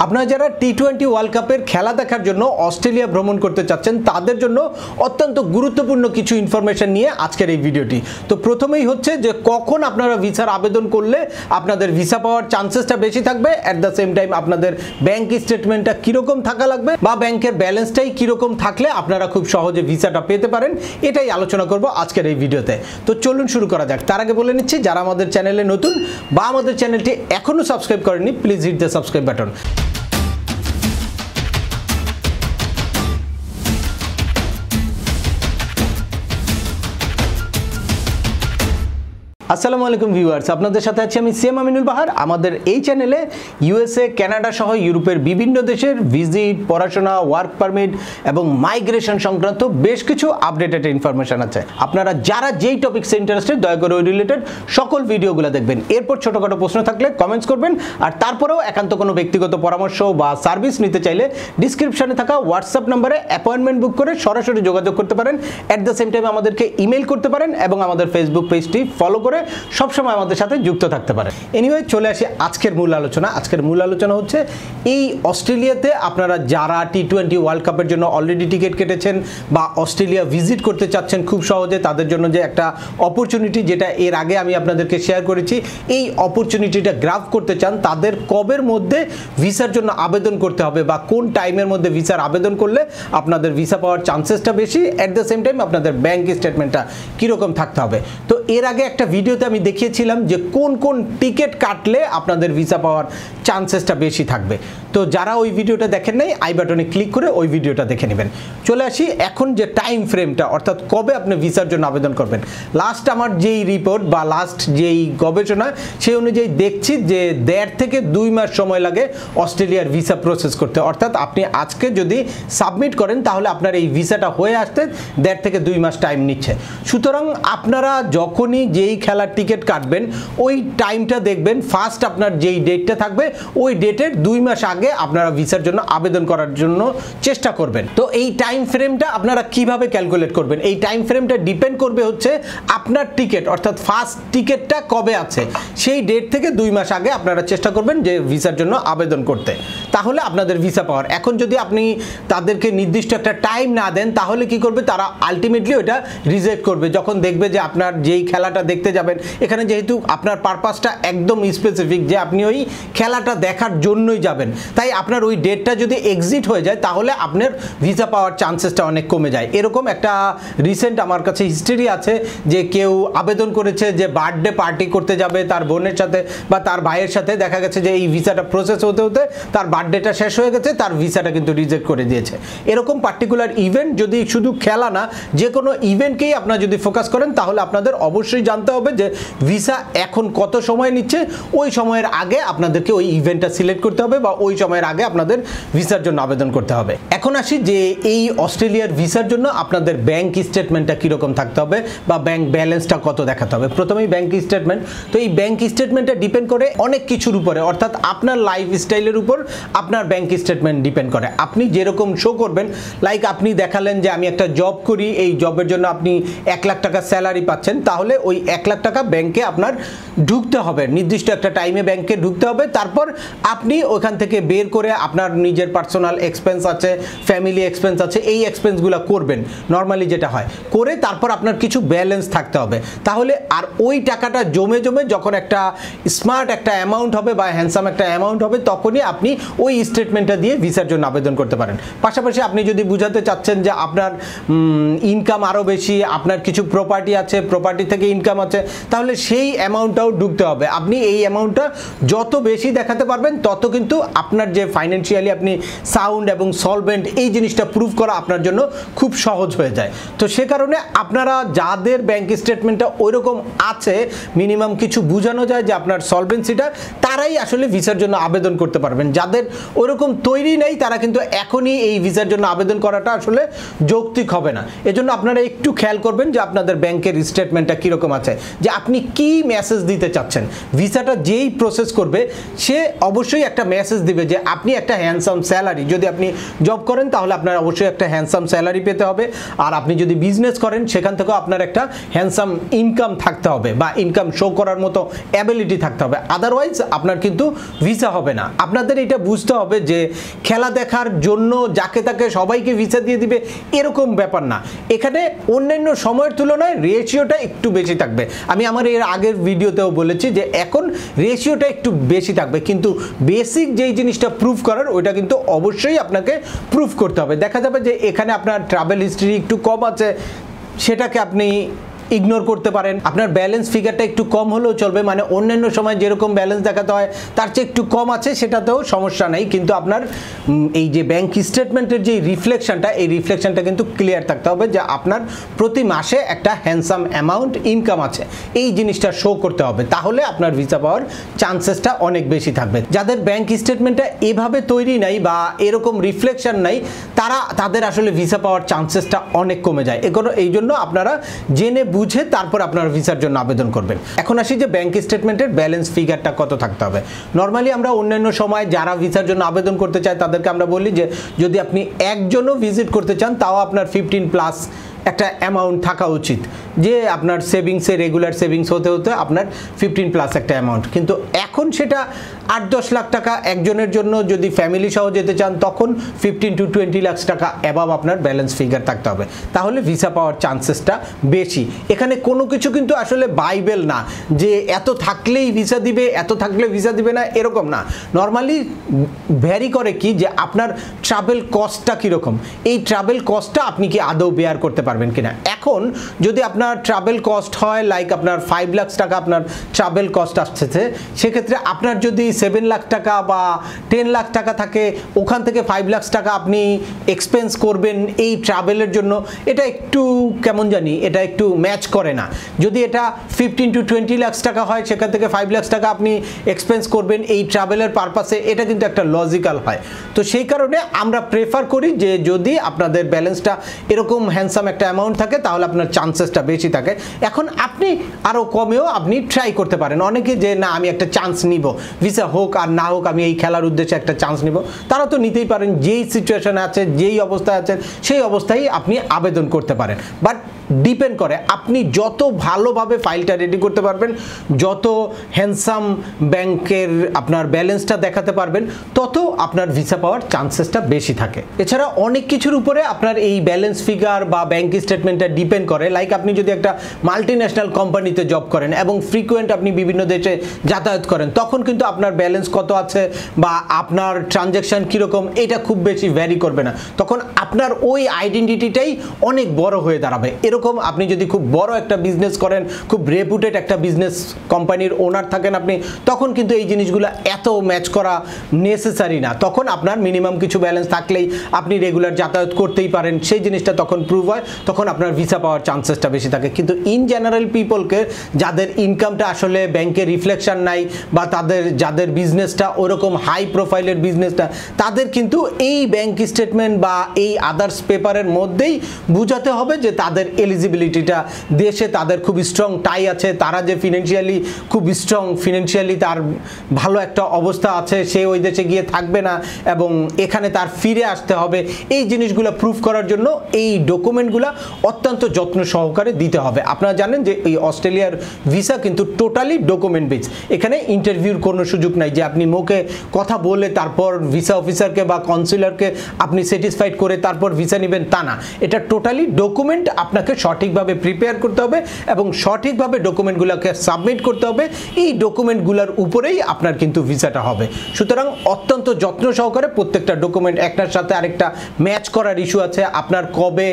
আপনারা যারা টি-20 ওয়ার্ল্ড কাপের খেলা দেখার জন্য অস্ট্রেলিয়া ভ্রমণ করতে চাচ্ছেন তাদের জন্য অত্যন্ত গুরুত্বপূর্ণ কিছু ইনফরমেশন নিয়ে আজকের এই ভিডিওটি। তো প্রথমেই হচ্ছে যে কখন আপনারা ভিসার আবেদন করলে আপনাদের ভিসা পাওয়ার চান্সেসটা বেশি থাকবে, অ্যাট দ্য সেম টাইম আপনাদের ব্যাংক স্টেটমেন্টটা কীরকম থাকা লাগবে বা ব্যাংকের ব্যালেন্সটাই কীরকম থাকলে আপনারা খুব সহজে ভিসাটা পেতে পারেন, এটাই আলোচনা করব আজকের এই ভিডিওতে। তো চলুন শুরু করা যাক। তার আগে বলে নিচ্ছি, যারা আমাদের চ্যানেলে নতুন বা আমাদের চ্যানেলটি এখনও সাবস্ক্রাইব করেননি, please hit the subscribe button. আসসালামু আলাইকুম ভিউয়ার্স, আপনাদের সাথে আছি আমি সিএম আমিনুল বাহার। আমাদের এই চ্যানেলে ইউএসএ, কানাডা সহ ইউরোপের বিভিন্ন দেশের ভিজিট, পড়াশোনা, ওয়ার্ক পারমিট এবং মাইগ্রেশন সংক্রান্ত বেশ কিছু আপডেটেড ইনফরমেশন আছে। আপনারা যারা যেই টপিক্সে ইন্টারেস্টেড দয়া করে ওই রিলেটেড সকল ভিডিওগুলো দেখবেন। এরপর ছোটোখাটো প্রশ্ন থাকলে কমেন্টস করবেন, আর তারপরেও একান্ত কোনো ব্যক্তিগত পরামর্শ বা সার্ভিস নিতে চাইলে ডিসক্রিপশনে থাকা হোয়াটসঅ্যাপ নাম্বারে অ্যাপয়েন্টমেন্ট বুক করে সরাসরি যোগাযোগ করতে পারেন। অ্যাট দ্য সেম টাইম আমাদেরকে ইমেল করতে পারেন এবং আমাদের ফেসবুক পেজটি ফলো করে সবসময় আমাদের সাথে যুক্ত থাকতে পারে। এনিওয়ে, চলে আসি আজকের মূল আলোচনা। আজকের মূল আলোচনা হচ্ছে এই অস্ট্রেলিয়াতে আপনারা যারা টি-20 ওয়ার্ল্ড কাপের জন্য অলরেডি টিকিট কেটেছেন বা অস্ট্রেলিয়া ভিজিট করতে চাচ্ছেন খুব সহজে, তাদের জন্য যে একটা অপরচুনিটি, যেটা এর আগে আমি আপনাদেরকে শেয়ার করেছি, এই অপরচুনিটিটা গ্রাব করতে চান, তাদের কবের মধ্যে ভিসার জন্য আবেদন করতে হবে বা কোন টাইমের মধ্যে ভিসার আবেদন করলে আপনাদের ভিসা পাওয়ার চান্সেসটা বেশি, অ্যাট দ্য সেম টাইম আপনাদের ব্যাংক স্টেটমেন্টটা কীরকম থাকতে হবে। তো এর আগে একটা ভিডিওতে আমি দেখিয়েছিলাম যে কোন কোন টিকিট কাটলে আপনাদের ভিসা পাওয়ার চান্সেসটা বেশি থাকবে। তো যারা ওই ভিডিওটা দেখেন নাই, আই বাটনে ক্লিক করে ওই ভিডিওটা দেখে নেবেন। চলে আসি এখন যে টাইম ফ্রেমটা, অর্থাৎ কবে আপনি ভিসার জন্য আবেদন করবেন। লাস্ট আমার যেই রিপোর্ট বা লাস্ট যেই গবেষণা, সেই অনুযায়ী দেখছি যে 1.5 থেকে 2 মাস সময় লাগে অস্ট্রেলিয়ার ভিসা প্রসেস করতে। অর্থাৎ আপনি আজকে যদি সাবমিট করেন তাহলে আপনার এই ভিসাটা হয়ে আসতে 1.5 থেকে 2 মাস টাইম নিচ্ছে। সুতরাং আপনারা যখনই যেই খেলার টিকিট কাটবেন ওই টাইমটা দেখবেন, ফার্স্ট আপনার যেই ডেটটা থাকবে ওই ডেটের 2 মাস আগে আপনারা ভিসার জন্য আবেদন করার জন্য চেষ্টা করবেন। তো এই টাইম ফ্রেমটা আপনারা কিভাবে ক্যালকুলেট করবেন, এই টাইম ফ্রেমটা ডিপেন্ড করবে হচ্ছে আপনার টিকিট, অর্থাৎ ফার্স্ট টিকিটটা কবে আছে সেই ডেট থেকে 2 মাস আগে আপনারা চেষ্টা করবেন যে ভিসার জন্য আবেদন করতে, তাহলে আপনাদের ভিসা পাওয়ার। এখন যদি আপনি তাদেরকে নির্দিষ্ট একটা টাইম না দেন তাহলে কি করবে, তারা আলটিমেটলি ওটা রিজেক্ট করবে। যখন দেখবে যে আপনার যেই খেলাটা দেখতে যাবেন, এখানে যেহেতু আপনার পারপাসটা একদম স্পেসিফিক যে আপনি ওই খেলাটা দেখার জন্যই যাবেন, তাই আপনার ওই ডেটটা যদি এক্সিট হয়ে যায় তাহলে আপনার ভিসা পাওয়ার চান্সেসটা অনেক কমে যায়। এরকম একটা রিসেন্ট আমার কাছে হিস্ট্রি আছে যে কেউ আবেদন করেছে যে বার্থডে পার্টি করতে যাবে তার বোনের সাথে বা তার ভাইয়ের সাথে, দেখা গেছে যে এই ভিসাটা প্রসেস হতে হতে তার বার্থডেটা শেষ হয়ে গেছে, তার ভিসাটা কিন্তু রিজেক্ট করে দিয়েছে। এরকম পার্টিকুলার ইভেন্ট, যদি শুধু খেলা না যে কোনো ইভেন্টকেই আপনারা যদি ফোকাস করেন তাহলে আপনাদের অবশ্যই জানতে হবে যে ভিসা এখন কত সময় নিচ্ছে, ওই সময়ের আগে আপনাদেরকে ওই ইভেন্টটা সিলেক্ট করতে হবে বা ওই সময়ের আগে আপনাদের ভিসার জন্য আবেদন করতে হবে। এখন আসি যে এই অস্ট্রেলিয়ার ভিসার জন্য আপনাদের ব্যাংক স্টেটমেন্টটা কীরকম থাকতে হবে বা ব্যাংক ব্যালেন্সটা কত দেখাতে হবে। প্রথমেই ব্যাংক স্টেটমেন্ট। তো এই ব্যাংক স্টেটমেন্টটা ডিপেন্ড করে অনেক কিছুর উপরে, অর্থাৎ আপনার লাইফস্টাইলের উপর আপনার ব্যাংক স্টেটমেন্ট ডিপেন্ড করে। আপনি যেরকম শো করবেন, লাইক আপনি দেখালেন যে আমি একটা জব করি, এই জবের জন্য আপনি 1 লাখ টাকা স্যালারি পাচ্ছেন, তাহলে ওই 1 লাখ টাকা ব্যাংকে আপনার ঢুকতে হবে, নির্দিষ্ট একটা টাইমে ব্যাংকে ঢুকতে হবে। তারপর আপনি ওখান থেকে বের করে আপনার নিজের পার্সোনাল এক্সপেন্স আছে, ফ্যামিলি এক্সপেন্স আছে, এই এক্সপেন্সগুলো করবেন নর্মালি যেটা হয়, করে তারপর আপনার কিছু ব্যালেন্স থাকতে হবে। তাহলে আর ওই টাকাটা জমে জমে যখন একটা স্মার্ট একটা অ্যামাউন্ট হবে বা হ্যান্ডসাম একটা অ্যামাউন্ট হবে, তখনই আপনি ওই স্টেটমেন্টটা দিয়ে ভিসার জন্য আবেদন করতে পারেন। পাশাপাশি আপনি যদি বুঝাতে চাচ্ছেন যে আপনার ইনকাম আরও বেশি, আপনার কিছু প্রপার্টি আছে, প্রপার্টি থেকে ইনকাম আছে, তাহলে সেই অ্যামাউন্টটাও ঢুকতে হবে। আপনি এই অ্যামাউন্টটা যত বেশি দেখাতে পারবেন তত কিন্তু আপনার যে ফাইন্যান্সিয়ালি আপনি সাউন্ড এবং সলভেন্ট, এই জিনিসটা প্রুভ করা আপনার জন্য খুব সহজ হয়ে যায়। তো সে কারণে আপনারা যাদের ব্যাংক স্টেটমেন্টটা ওইরকম আছে, মিনিমাম কিছু বোঝানো যায় যে আপনার সলভেন্সিটা, তারাই আসলে ভিসার জন্য আবেদন করতে পারবেন। যাদের ওইরকম তৈরি নেই তারা কিন্তু এখনই এই ভিসার জন্য আবেদন করাটা আসলে যৌক্তিক হবে না। এজন্য আপনারা একটু খেয়াল করবেন যে আপনাদের ব্যাংকের স্টেটমেন্টটা কীরকম আছে, যে আপনি কি মেসেজ দিতে চাচ্ছেন। ভিসাটা যেই প্রসেস করবে সে অবশ্যই একটা মেসেজ দিবে যে আপনি একটা হ্যান্ডসাম স্যালারি, যদি আপনি জব করেন তাহলে আপনার অবশ্যই একটা হ্যান্ডসাম স্যালারি পেতে হবে, আর আপনি যদি বিজনেস করেন সেখান থেকেও আপনার একটা হ্যান্ডসাম ইনকাম থাকতে হবে বা ইনকাম শো করার মতো অ্যাবিলিটি থাকতে হবে, আদারওয়াইজ আপনার কিন্তু ভিসা হবে না। আপনাদের এটা বুঝতে বুঝতে হবে যে খেলা দেখার জন্য যাকে তাকে সবাইকে ভিসা দিয়ে দিবে এরকম ব্যাপার না। এখানে অন্যান্য সময়ের তুলনায় রেশিওটা একটু বেশি থাকবে। আমি আমার এর আগের ভিডিওতেও বলেছি যে এখন রেশিওটা একটু বেশি থাকবে, কিন্তু বেসিক যেই জিনিসটা প্রুফ করার ওইটা কিন্তু অবশ্যই আপনাকে প্রুফ করতে হবে। দেখা যাবে যে এখানে আপনার ট্রাভেল হিস্ট্রি একটু কম আছে, সেটাকে আপনি ইগনোর করতে পারেন। আপনার ব্যালেন্স ফিগারটা একটু কম হলেও চলবে, মানে অন্যান্য সময় যেরকম ব্যালেন্স দেখাতে হয় তার চেয়ে একটু কম আছে, সেটাতেও সমস্যা নেই। কিন্তু আপনার এই যে ব্যাংক স্টেটমেন্টের যে রিফ্লেকশনটা, এই রিফ্লেকশনটা কিন্তু ক্লিয়ার থাকতে হবে যে আপনার প্রতি মাসে একটা হ্যান্ডসাম অ্যামাউন্ট ইনকাম আছে, এই জিনিসটা শো করতে হবে। তাহলে আপনার ভিসা পাওয়ার চান্সেসটা অনেক বেশি থাকবে। যাদের ব্যাংক স্টেটমেন্টটা এভাবে তৈরি নাই বা এরকম রিফ্লেকশন নাই, তাদের আসলে ভিসা পাওয়ার চান্সেসটা অনেক কমে যায়। এই জন্য আপনারা জেনে বুঝে তারপর আপনার ভিসার জন্য আবেদন করবেন। এখন আসি যে ব্যাংক স্টেটমেন্টের ব্যালেন্স ফিগারটা কত থাকতে হবে। নর্মালি আমরা অন্যান্য সময় যারা ভিসার জন্য আবেদন করতে চায় তাদেরকে আমরা বলি যে যদি আপনি একজনও ভিজিট করতে চান তাও আপনার 15+ একটা অ্যামাউন্ট থাকা উচিত, যে আপনার সেভিংসে রেগুলার সেভিংস হতে হতে আপনার 15+ একটা অ্যামাউন্ট। কিন্তু এখন সেটা 8-10 লাখ টাকা একজনের জন্য, যদি ফ্যামিলি সহ যেতে চান তখন 15 to 20 লাখ টাকা অ্যাবাভ আপনার ব্যালেন্স ফিগার থাকতে হবে, তাহলে ভিসা পাওয়ার চান্সেসটা বেশি। এখানে কোনো কিছু কিন্তু আসলে বাইবেল না যে এত থাকলেই ভিসা দিবে, এত থাকলে ভিসা দিবে না, এরকম না। নর্মালি ভ্যারি করে কি যে আপনার ট্রাভেল কস্টটা কীরকম, এই ট্রাভেল কস্টটা আপনি কি আদৌ বেয়ার করতে পারবেন কিনা। এখন যদি আপনার ট্রাভেল কস্ট হয় লাইক আপনার 5 লাখ টাকা আপনার ট্রাভেল কস্ট আসছে, সেক্ষেত্রে আপনার যদি 7 লাখ টাকা বা 10 লাখ টাকা থাকে, ওখান থেকে 5 লাখ টাকা আপনি এক্সপেন্স করবেন এই ট্রাভেলের জন্য, এটা একটু কেমন জানি, এটা একটু ম্যাচ করে না। যদি এটা 15 to 20 লাখ টাকা হয়, সেখান থেকে 5 লাখ টাকা আপনি এক্সপেন্স করবেন এই ট্রাভেলের পারপাসে, এটা কিন্তু একটা লজিক্যাল হয়। তো সেই কারণে আমরা প্রেফার করি যে যদি আপনাদের ব্যালেন্সটা এরকম হ্যান্ডসাম একটা অ্যামাউন্ট থাকে তাহলে আপনার চান্সেসটা বেশি থাকে। এখন আপনি আরও কমেও আপনি ট্রাই করতে পারেন। অনেকে যে না আমি একটা চান্স নিব, ভিসা হোক আর না হোক আমি এই খেলার উদ্দেশ্যে একটা চান্স নিব, তারা তো নিতেই পারেন। যেই সিচুয়েশনে আছে, যেই অবস্থায় আছেন সেই অবস্থায় আপনি আবেদন করতে পারেন। বাট ডিপেন্ড করে আপনি যত ভালোভাবে ফাইলটা রেডি করতে পারবেন, যত হ্যান্ডসাম ব্যাংকের আপনার ব্যালেন্সটা দেখাতে পারবেন, তত আপনার ভিসা পাওয়ার চান্সেসটা বেশি থাকে। এছাড়া অনেক কিছুর উপরে আপনার এই ব্যালেন্স ফিগার বা ব্যাংক স্টেটমেন্টটা ডিপেন্ড করে। লাইক আপনি যদি একটা মাল্টিন্যাশনাল কোম্পানিতে জব করেন এবং ফ্রিকুয়েন্ট আপনি বিভিন্ন দেশে যাতায়াত করেন, তখন কিন্তু আপনার ব্যালেন্স কত আছে বা আপনার ট্রানজ্যাকশন কীরকম এটা খুব বেশি ভ্যারি করবে না। তখন আপনার ওই আইডেন্টিটিটাই অনেক বড় হয়ে দাঁড়াবে। এরকম আপনি যদি খুব বড় একটা বিজনেস করেন, খুব রেপুটেড একটা বিজনেস কোম্পানির ওনার থাকেন আপনি, তখন কিন্তু এই জিনিসগুলো এত ম্যাচ করা নেসেসারি না। তখন আপনার মিনিমাম কিছু ব্যালেন্স থাকলেই আপনি রেগুলার যাতায়াত করতেই পারেন, সেই জিনিসটা তখন প্রুভ হয়, তখন আপনার ভিসা পাওয়ার চান্সেসটা বেশি থাকে। কিন্তু ইন জেনারেল পিপলকে, যাদের ইনকামটা আসলে ব্যাংকে রিফ্লেকশন নাই বা যাদের বিজনেসটা ওরকম হাই প্রোফাইলের বিজনেসটা, তাদের কিন্তু এই ব্যাংক স্টেটমেন্ট বা এই আদার্স পেপারের মধ্যেই বুঝাতে হবে যে তাদের এলিজিবিলিটিটা দেশে তাদের খুব স্ট্রং টাই আছে, তারা যে ফিনান্সিয়ালি খুব স্ট্রং, ফিনান্সিয়ালি তার ভালো একটা অবস্থা আছে, সে ওই দেশে গিয়ে থাকবে না এবং এখানে তার ফিরে আসতে হবে। এই জিনিসগুলো প্রুফ করার জন্য এই ডকুমেন্টগুলো অত্যন্ত যত্ন সহকারে দিতে হবে। আপনারা জানেন যে এই অস্ট্রেলিয়ার ভিসা কিন্তু টোটালি ডকুমেন্ট বেস। এখানে ইন্টারভিউর কোনো সুযোগ নাই যে আপনি মুখে কথা বলে তারপর ভিসা অফিসারকে বা কনসুলারকে আপনি স্যাটিসফাইড করে তারপর ভিসা নেবেন, তা না। এটা টোটালি ডকুমেন্ট আপনাকে সঠিকভাবে প্রিপেয়ার করতে হবে এবং সঠিকভাবে ডকুমেন্টগুলোকে সাবমিট করতে হবে। এই ডকুমেন্টগুলোর উপরেই আপনার কিন্তু ভিসাটা হবে। সুতরাং অত্যন্ত যত্ন সহকারে প্রত্যেকটা ডকুমেন্ট একটার সাথে আরেকটা ম্যাচ করার ইস্যু আছে। আপনার কবে,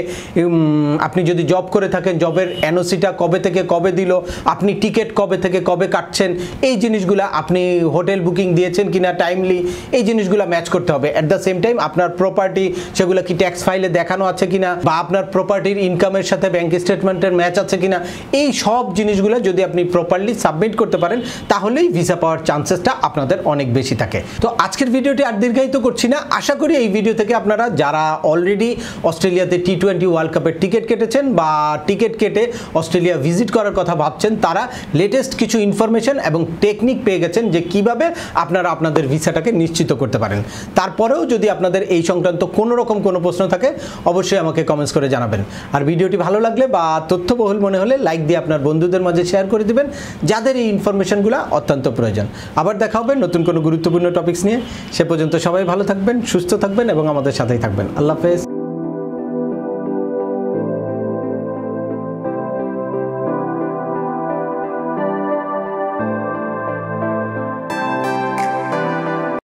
আপনি যদি জব করে থাকেন জবের এনওসিটা কবে থেকে কবে দিল, আপনি টিকিট কবে থেকে কবে কাটছেন, এই জিনিসগুলো আপনি হোটেল বুকিং দিয়েছেন কিনা টাইমলি, এই জিনিসগুলো ম্যাচ করতে হবে। অ্যাট দ্য সেম টাইম আপনার প্রপার্টি, সেগুলো কি ট্যাক্স ফাইলে দেখানো আছে কিনা বা আপনার প্রপার্টির ইনকামের সাথে ব্যাংক স্টেটমেন্টের ম্যাচ আছে কিনা, এই সব জিনিসগুলো যদি আপনি প্রপারলি সাবমিট করতে পারেন তাহলেই ভিসা পাওয়ার চান্সেসটা আপনাদের অনেক বেশি থাকে। তো আজকের ভিডিওটি আর দীর্ঘায়িত করছি না। আশা করি এই ভিডিও থেকে আপনারা যারা অলরেডি অস্ট্রেলিয়াতে T20 ওয়ার্ল্ড কাপের টিকিট কেটেছেন বা টিকিট কেটে অস্ট্রেলিয়া ভিজিট করার কথা ভাবছেন, তারা লেটেস্ট কিছু ইনফরমেশন এবং টেকনিক পেয়ে গেছেন যে কিভাবে আপনারা আপনাদের ভিসাটাকে নিশ্চিত করতে পারেন। তারপরেও যদি আপনাদের এই সংক্রান্ত কোনো রকম কোনো প্রশ্ন থাকে অবশ্যই আমাকে কমেন্টস করে জানাবেন। আর ভিডিওটি ভালো লাগলে বা তথ্যবহুল মনে হলে লাইক দিয়ে আপনার বন্ধুদের মাঝে শেয়ার করে দিবেন যাদের এই ইনফরমেশনগুলো অত্যন্ত প্রয়োজন। আবার দেখা হবে নতুন কোনো গুরুত্বপূর্ণ টপিকস নিয়ে। সে পর্যন্ত সবাই ভালো থাকবেন, সুস্থ থাকবেন এবং আমাদের সাথেই থাকবেন। আল্লাহ হাফেজ।